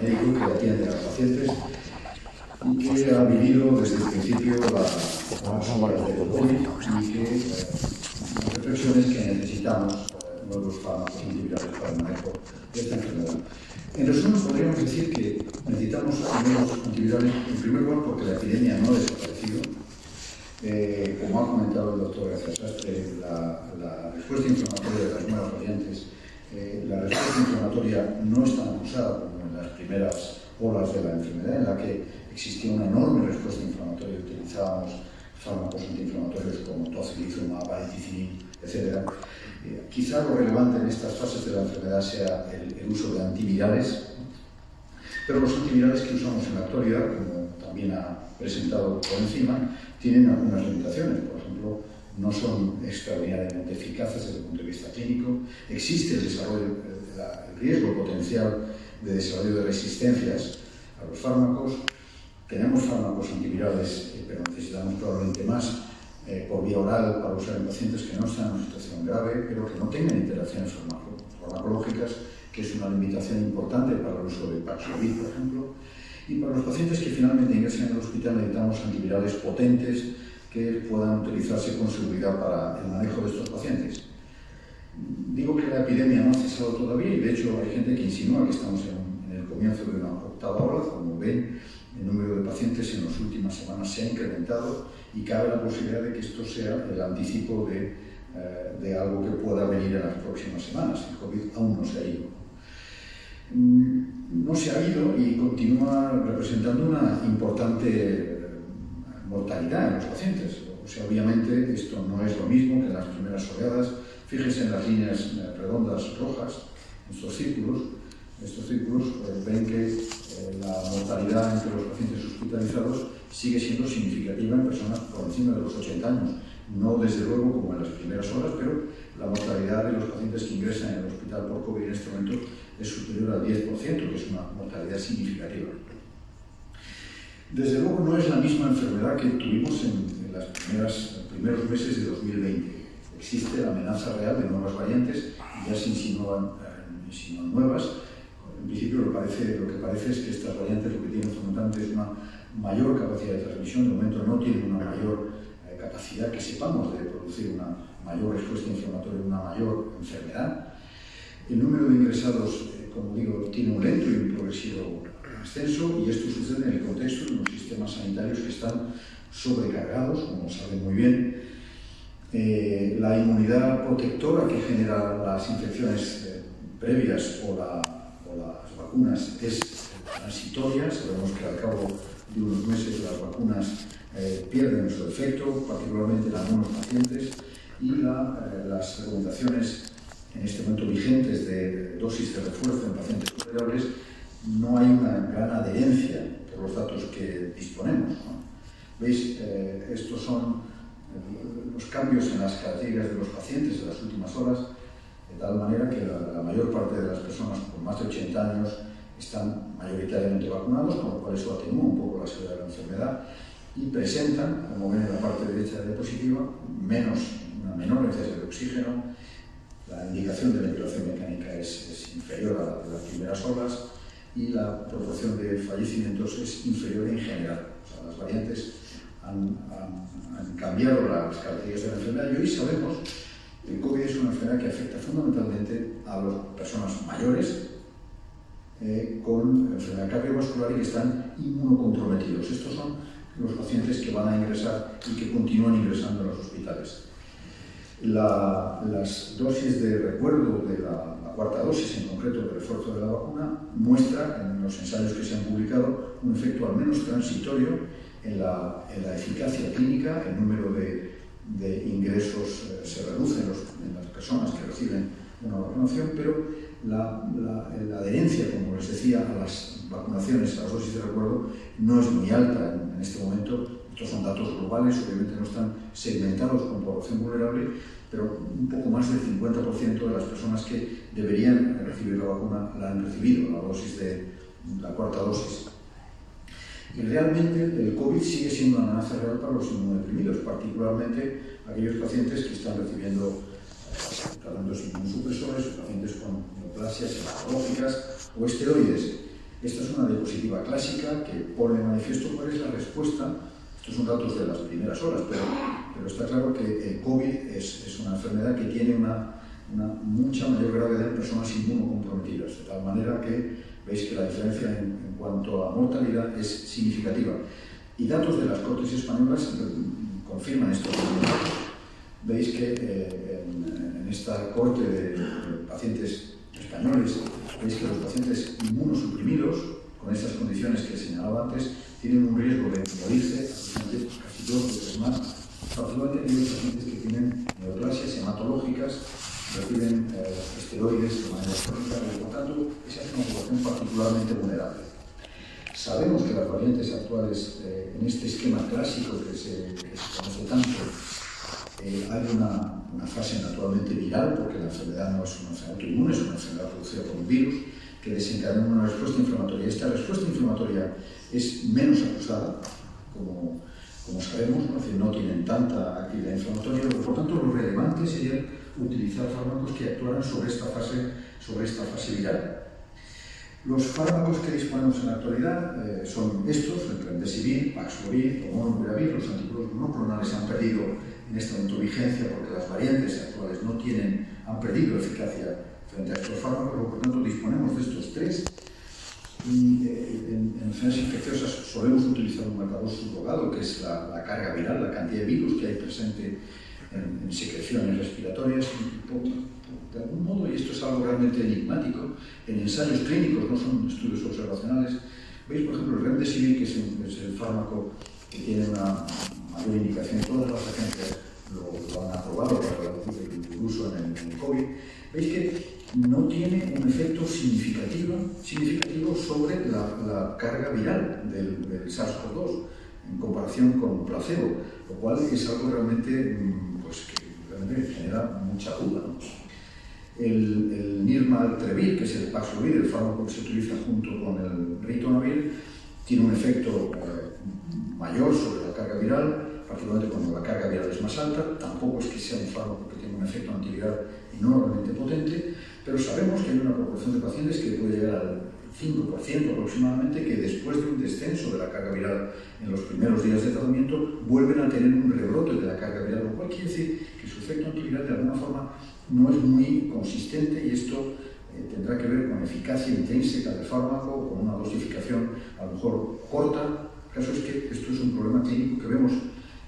médico que atiende a los pacientes y que ha vivido desde el principio las olas del COVID y que las reflexiones que necesitamos nuevos fármacos antivirales para el manejo de esta enfermedad. En resumen, podríamos decir que necesitamos nuevos antivirales, en primer lugar, porque la epidemia no ha desaparecido. Como ha comentado el doctor García Sastre, la respuesta inflamatoria de las nuevas variantes, la respuesta inflamatoria no es tan acusada como en las primeras olas de la enfermedad, en la que existía una enorme respuesta inflamatoria. Utilizábamos fármacos antiinflamatorios como tocilizumab, varenicline, etc. Quizá lo relevante en estas fases de la enfermedad sea el uso de antivirales, pero los antivirales que usamos en la actualidad, como también ha presentado por encima, tienen algunas limitaciones. Por ejemplo, no son extraordinariamente eficaces desde el punto de vista clínico. Existe el riesgo potencial de desarrollo de resistencias a los fármacos. Tenemos fármacos antivirales, pero necesitamos probablemente más por vía oral para usar en pacientes que no están en una situación grave, pero que no tengan interacciones farmacológicas, que es una limitación importante para el uso de Paxlovid, por ejemplo. Y para los pacientes que finalmente ingresan en el hospital necesitamos antivirales potentes que puedan utilizarse con seguridad para el manejo de estos pacientes. Digo que la epidemia no ha cesado todavía y de hecho hay gente que insinúa que estamos en el comienzo de una octava ola. Como ven, el número de pacientes en las últimas semanas se ha incrementado y cabe la posibilidad de que esto sea el anticipo de algo que pueda venir en las próximas semanas. El COVID aún no se ha ido. No se ha ido y continúa representando una importante mortalidad en los pacientes. O sea, obviamente esto no es lo mismo que en las primeras oleadas. Fíjense en las líneas redondas rojas, estos círculos. Estos círculos ven que la mortalidad entre los pacientes hospitalizados sigue siendo significativa en personas por encima de los 80 años. No desde luego como en las primeras horas, pero la mortalidad de los pacientes que ingresan en el hospital por COVID en este momento es superior al 10%, que es una mortalidad significativa. Desde luego no es la misma enfermedad que tuvimos en los primeros meses de 2020. Existe la amenaza real de nuevas variantes y ya se insinúan nuevas. En principio lo que parece es que estas variantes lo que tienen fundamentalmente es una mayor capacidad de transmisión. De momento no tienen una mayor capacidad que sepamos de producir una mayor respuesta inflamatoria, una mayor enfermedad. El número de ingresados, como digo, tiene un lento y un progresivo ascenso, y esto sucede en el contexto de unos sistemas sanitarios que están sobrecargados, como saben muy bien. La inmunidad protectora que generan las infecciones previas o las vacunas es transitoria. Sabemos que al cabo de unos meses las vacunas pierden su efecto, particularmente en algunos pacientes, y las recomendaciones en este momento vigentes de dosis de refuerzo en pacientes vulnerables, no hay una gran adherencia por los datos que disponemos, ¿no? ¿Veis? Estos son los cambios en las características de los pacientes en las últimas horas, de tal manera que la mayor parte de las personas con más de 80 años están mayoritariamente vacunados, con lo cual eso atenúa un poco la severidad de la enfermedad y presentan, como ven en la parte derecha de la diapositiva, una menor necesidad de oxígeno. La indicación de ventilación mecánica es inferior a las primeras olas y la proporción de fallecimientos es inferior en general. O sea, las variantes han cambiado las características de la enfermedad y hoy sabemos que el COVID es una enfermedad que afecta fundamentalmente a las personas mayores con enfermedad cardiovascular y que están inmunocomprometidos. Estos son los pacientes que van a ingresar y que continúan ingresando en los hospitales. Las dosis de recuerdo de la cuarta dosis, en concreto el refuerzo de la vacuna, muestra en los ensayos que se han publicado un efecto al menos transitorio en la eficacia clínica. El número de ingresos se reduce en las personas que reciben una vacunación, pero la adherencia, como les decía, a las vacunaciones, a las dosis de recuerdo, no es muy alta en este momento. Estos son datos globales, obviamente no están segmentados con población vulnerable, pero un poco más del 50% de las personas que deberían recibir la vacuna la han recibido, la cuarta dosis. Y realmente el COVID sigue siendo una amenaza real para los inmunodeprimidos, particularmente aquellos pacientes que están recibiendo tratamientos inmunosupresores, pacientes con neoplasias hematológicas o esteroides. Esta es una diapositiva clásica que pone de manifiesto cuál es la respuesta. Estos son datos de las primeras horas, pero está claro que el COVID es una enfermedad que tiene una mucha mayor gravedad en personas inmunocomprometidas, de tal manera que veis que la diferencia en cuanto a mortalidad es significativa. Y datos de las Cortes españolas confirman estos datos. Veis que en esta corte de pacientes españoles, veis que los pacientes inmunosuprimidos, con estas condiciones que señalaba antes, tienen un riesgo de morirse aproximadamente casi 2 veces más. Particularmente aquellos pacientes que tienen neoplasias hematológicas, reciben esteroides de manera crónica, y por tanto, esa es una población particularmente vulnerable. Sabemos que las variantes actuales, en este esquema clásico que se conoce tanto, hay una fase naturalmente viral, porque la enfermedad no es una enfermedad autoinmune, es una enfermedad producida por un virus que desencadena una respuesta inflamatoria. Esta respuesta inflamatoria es menos acusada, como sabemos, ¿no? Es decir, no tienen tanta actividad inflamatoria, pero por tanto lo relevante sería utilizar fármacos que actuaran sobre esta fase viral. Los fármacos que disponemos en la actualidad son estos: el remdesivir, Paxlovid o Molnupiravir. Los anticuerpos monoclonales han perdido en este momento vigencia porque las variantes actuales han perdido eficacia frente a estos fármacos, por tanto disponemos de estos tres. Y en enfermedades infecciosas solemos utilizar un marcador subrogado, que es la carga viral, la cantidad de virus que hay presente en secreciones respiratorias. De algún modo, y esto es algo realmente enigmático, en ensayos clínicos, no son estudios observacionales, veis, por ejemplo, el remdesivir, que es el fármaco que tiene una mayor indicación, todas las agencias lo han aprobado para el uso en el COVID, veis que no tiene un efecto significativo sobre la carga viral del SARS-CoV-2 en comparación con placebo, lo cual es algo realmente, pues, que realmente genera mucha duda, ¿no? El nirmatrelvir, que es el Paxlovid, el fármaco que se utiliza junto con el ritonavir, tiene un efecto mayor sobre la carga viral, particularmente cuando la carga viral es más alta. Tampoco es que sea un fármaco que tenga un efecto antiviral enormemente potente, pero sabemos que hay una proporción de pacientes que puede llegar al 5% aproximadamente, que después de un descenso de la carga viral en los primeros días de tratamiento vuelven a tener un rebrote de la carga viral, lo cual quiere decir que su efecto antiviral de alguna forma no es muy consistente, y esto tendrá que ver con eficacia intrínseca del fármaco, con una dosificación a lo mejor corta. El caso es que esto es un problema clínico que vemos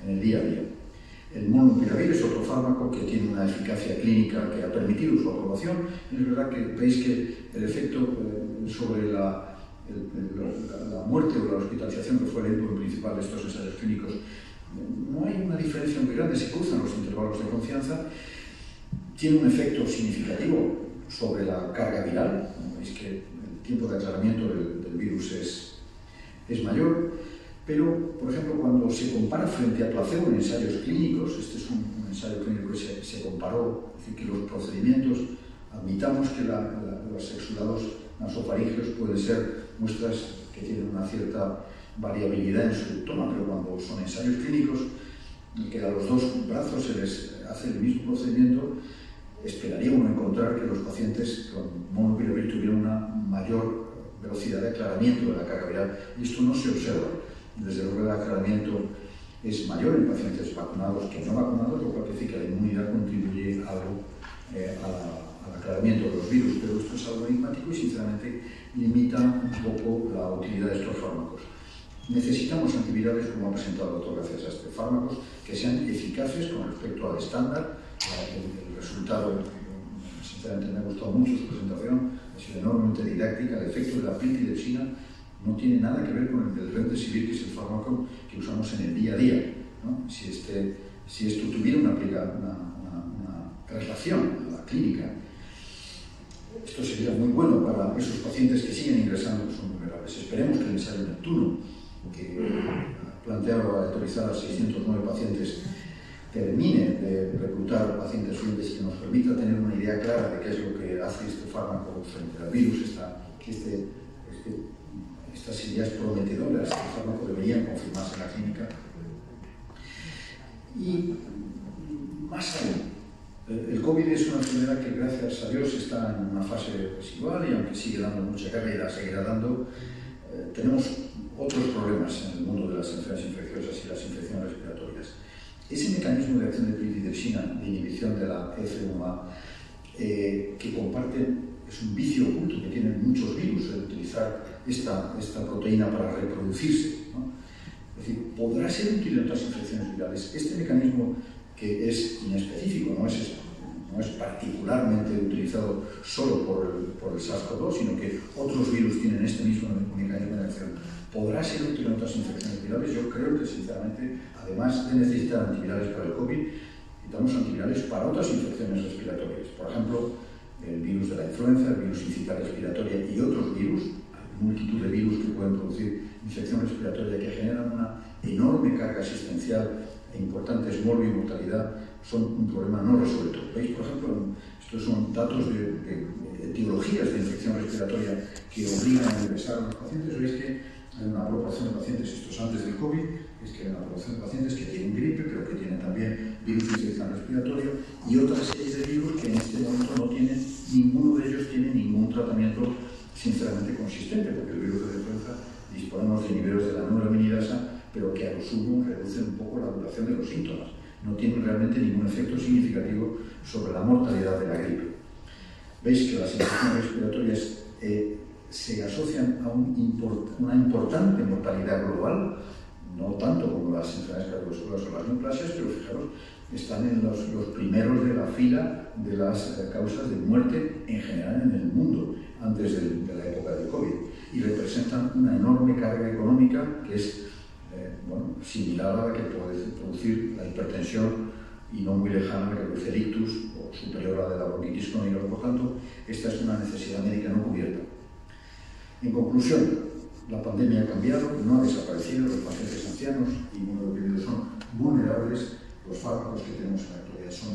en el día a día. El Molnupiravir es otro fármaco que tiene una eficacia clínica que ha permitido su aprobación. Es verdad que veis que el efecto sobre la muerte o la hospitalización, que fue el endpoint principal de estos ensayos clínicos, no hay una diferencia muy grande, se cruzan los intervalos de confianza. Tiene un efecto significativo sobre la carga viral. Veis que el tiempo de aclaramiento del virus es mayor, pero, por ejemplo, cuando se compara frente a placebo en ensayos clínicos, este es un ensayo clínico que se comparó, es decir, que los procedimientos, admitamos que los exudados nasofaringeos pueden ser muestras que tienen una cierta variabilidad en su toma, pero cuando son ensayos clínicos, que a los dos brazos se les hace el mismo procedimiento, esperaría uno encontrar que los pacientes con Molnupiravir tuvieran una mayor velocidad de aclaramiento de la carga viral, y esto no se observa. Desde luego el aclaramiento es mayor en pacientes vacunados que no vacunados, lo cual quiere decir que la inmunidad contribuye algo al aclaramiento de los virus, pero esto es algo enigmático y sinceramente limita un poco la utilidad de estos fármacos. Necesitamos antivirales, como ha presentado el doctor García Sastre, fármacos que sean eficaces con respecto al estándar. El resultado, sinceramente me ha gustado mucho su presentación, ha sido enormemente didáctica. El efecto de la prilidepsina no tiene nada que ver con el del remdesivir, que es el fármaco que usamos en el día a día, ¿no? Si esto tuviera una traslación a la clínica, esto sería muy bueno para esos pacientes que siguen ingresando, que son vulnerables. Esperemos que el ensayo Neptuno, que planteaba autorizar a 609 pacientes, termine de reclutar pacientes fieles y que nos permita tener una idea clara de qué es lo que hace este fármaco frente al virus. Estas ideas prometedoras del fármaco deberían confirmarse en la clínica. Y más aún, El COVID es una enfermedad que, gracias a Dios, está en una fase residual y aunque sigue dando mucha carga y la seguirá dando, tenemos otros problemas en el mundo de las enfermedades infecciosas y las infecciones respiratorias. Ese mecanismo de acción de prilidexina, de inhibición de la F1A, que comparten, es un vicio oculto que tienen muchos virus el utilizar esta proteína para reproducirse, ¿no? Es decir, podrá ser útil en otras infecciones virales. Este mecanismo, que es inespecífico, no es particularmente utilizado solo por el SARS-CoV-2, sino que otros virus tienen este mismo mecanismo de acción, podrá ser útil en otras infecciones virales. Yo creo que, sinceramente, además de necesitar antivirales para el COVID, necesitamos antivirales para otras infecciones respiratorias. Por ejemplo, el virus de la influenza, el virus sincitial respiratoria y otros virus. Hay multitud de virus que pueden producir infección respiratoria que generan una enorme carga asistencial e importantes morbi y mortalidad. Son un problema no resuelto. ¿Veis? Por ejemplo, estos son datos de etiologías de infección respiratoria que obligan a ingresar a los pacientes. Veis que hay una proporción de pacientes, esto es antes del COVID, es que hay una proporción de pacientes que tienen gripe, pero que tienen también virus de infección respiratoria y otra serie de virus que en este momento no tienen, ninguno de ellos tiene ningún tratamiento sinceramente consistente, porque el virus de la influenza disponemos de niveles de la neuraminidasa, pero que a lo sumo reducen un poco la duración de los síntomas. No tienen realmente ningún efecto significativo sobre la mortalidad de la gripe. Veis que las infecciones respiratorias se asocian a una importante mortalidad global, no tanto como las enfermedades cardiovasculares o las neoplasias, pero fijaros, están en los primeros de la fila de las causas de muerte en general en el mundo antes de la época del COVID, y representan una enorme carga económica que es similar a la que puede producir la hipertensión y no muy lejana a la que produce el ictus o superior a la de la bronquitis crónica. Por tanto, esta es una necesidad médica no cubierta. En conclusión, la pandemia ha cambiado, no ha desaparecido, los pacientes ancianos y inmunodeprimidos son vulnerables, los fármacos que tenemos en la actualidad son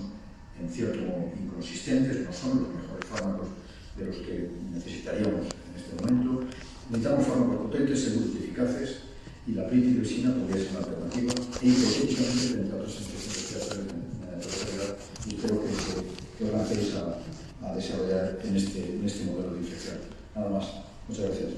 en cierto modo inconsistentes, no son los mejores fármacos de los que necesitaríamos en este momento. Necesitamos fármacos potentes, seguros y eficaces, y la prilidexina podría ser una alternativa e hipotéticamente frente a otras infecciones respiratorias en la actualidad, y espero que os lancéis a desarrollar en este modelo de infección. Nada más. Muchas gracias.